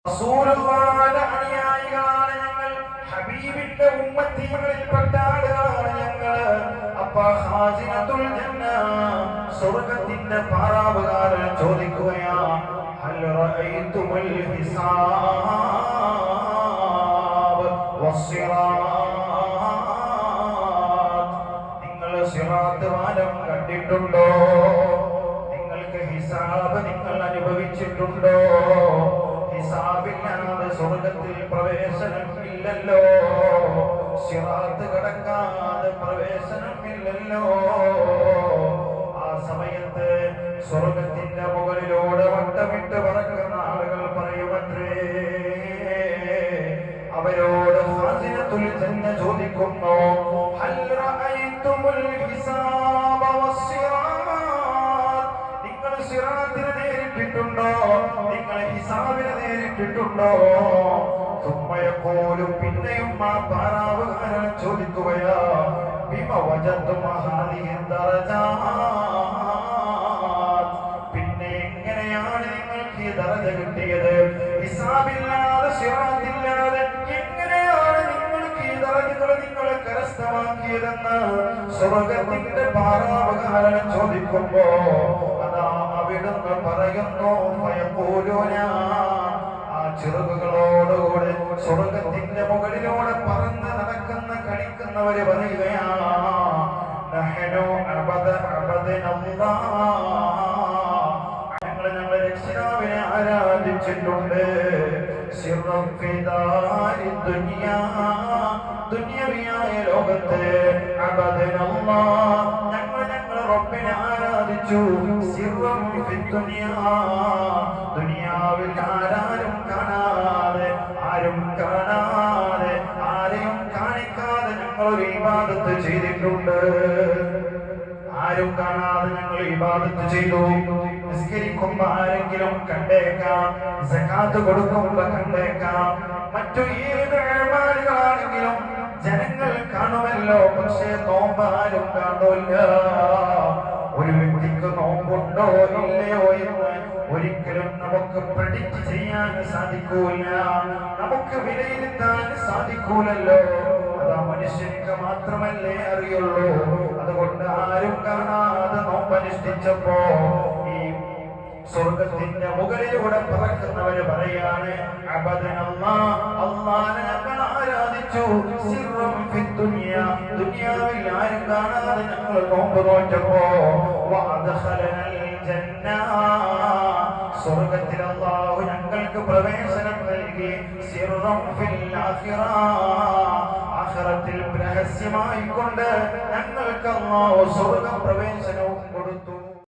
റസൂലുള്ളാഹിയുടെ അനുയായികളാണ് ഞങ്ങൾ, ഹബീബിന്റെ ഉമ്മത്തികളിൽപ്പെട്ട ആളുകളാണ് ഞങ്ങൾ. അപ്പ ഖാസിനത്തുൽ ജന്ന, സ്വർഗ്ഗത്തിന്റെ പാറാവുകാരൻ ചോദിക്കുകയാ, ഹൽ റഅയ്തുൽ ഹിസാബ് വസ്സിറാത്ത്, നിങ്ങൾ സിറാത്ത് പാലം കണ്ടിട്ടുണ്ടോ? നിങ്ങൾക്ക് ഹിസാബ് നിങ്ങൾ അനുഭവിച്ചിട്ടുണ്ടോ? ഹിസാബില്ലാതെ സ്വർഗ്ഗത്തിൽ പ്രവേശനമില്ലല്ലോ, സിറാത്ത് കടക്കാതെ പ്രവേശനമില്ലല്ലോ. ആ സമയത്ത് സ്വർഗ്ഗത്തിന്റെ മുകളിലൂടെ വട്ടമിട്ട് പറക്കുന്ന ആളുകൾ പറയുമത്രേ, അവരോട് ഖാസിനത്തുൽ ജന്ന ചോദിക്കുന്നു, ഹൽ റഅയ്തുൽ ഹിസാബ വസ്സിറാത്ത്, നിങ്ങൾ സിറാത്തിനെ നേരിട്ടിട്ടുണ്ടോ? നിങ്ങൾ ഹിസാബിനെ നേരിട്ടിട്ടുണ്ടോ? തുമ്മയപ്പോലും പിന്നെയും ആ പാറാവുകാരൻ ചോദിക്കുകയാ, ബിമ വജതും ഹാദിഹി ദറജാത്ത്, പിന്നെ എങ്ങനെയാണ് നിങ്ങൾക്ക് ഈ ദറജ കിട്ടിയത്? ഹിസാബില്ലാതെ സിറാത്തില്ലാതെ എങ്ങനെയാണ് നിങ്ങൾക്ക് ഈ ദറജകൾ നിങ്ങൾ കരസ്ഥമാക്കിയതെന്ന് സ്വർഗ്ഗത്തിന്റെ പാറാവുകാരൻ ചോദിക്കുമ്പോ അതാ അവിടുന്ന് പറയുന്നു, ഫയഖൂലൂന, ആ ചിറകുകളോടുകൂടെ സ്വർഗ്ഗത്തിന്റെ മുകളിലൂടെ പറന്ന് നടക്കുന്ന കളിക്കുന്നവര് പറയുകയാണ്, നഹ്നു അബദനല്ലാഹ്, ഞങ്ങൾ ഞങ്ങളുടെ രക്ഷിതാവിനെ ആരാധിച്ചിട്ടുണ്ട്. സിർറൻ ഫിദാരി ദുനിയാ, ദുനിയവിയായ ലോകത്ത് അബദനല്ലാഹ്, ഞങ്ങൾ ഞങ്ങളുടെ റബ്ബിനെ ആരാധിച്ചു. സിർറൻ ഫിദ്ദുനിയാ, ദുനിയാവിൽ ആരും കാണാതെ ആരെയും കാണിക്കാതെ ഞങ്ങൾ ഒരു ഇബാദത്ത് ചെയ്തിട്ടുണ്ട്. ആരും കാണാതെ ഞങ്ങൾ ഇബാദത്ത് ചെയ്തു. നിസ്കരിക്കുമ്പോ ആരെങ്കിലും കണ്ടേക്കാം, സകാത്ത് കൊടുക്കുമ്പോ കണ്ടേക്കാം, മറ്റു ഏത് അമലുകളാണെങ്കിലും ജനങ്ങൾ കാണുമല്ലോ, പക്ഷേ നോമ്പ് ആരും കാണൂല്ല. ഒരു വ്യക്തിക്ക് നോമ്പുണ്ടോ ഇല്ലയോ എന്ന് ഒരിക്കലും നമുക്ക് പ്രെഡിക്റ്റ് ചെയ്യാൻ സാധിക്കൂല, നമുക്ക് വിലയിരുത്താൻ സാധിക്കൂലല്ലോ. അതാ മനുഷ്യർക്ക് മാത്രമല്ലേ അറിയുള്ളൂ. അതുകൊണ്ട് ആരും കാണാതെ നോമ്പനുഷ്ഠിച്ചപ്പോ ഈ സ്വർഗ്ഗത്തിന്റെ മുകളിലൂടെ പറക്കുന്നവര് പറയാണ്, അബദനല്ലാഹ്, അല്ലാഹനെ ഞങ്ങൾ ആരാധിച്ചു. സിർറൻ ഫിദ്ദുനിയാ, ദുനിയാവിൽ ആരും കാണാതെ ഞങ്ങൾ നോമ്പ് നോറ്റപ്പോ വഅദ്ഖലനൽ ജന്ന, സ്വർഗ്ഗത്തിൽ അല്ലാഹു ഞങ്ങൾക്ക് പ്രവേശനം നൽകി. സിർറൻ ഫിൽ ആഖിറ, ആഖിറത്തിൽ രഹസ്യമായി കൊണ്ട് ഞങ്ങൾക്ക് അല്ലാഹു സ്വർഗ്ഗ പ്രവേശനം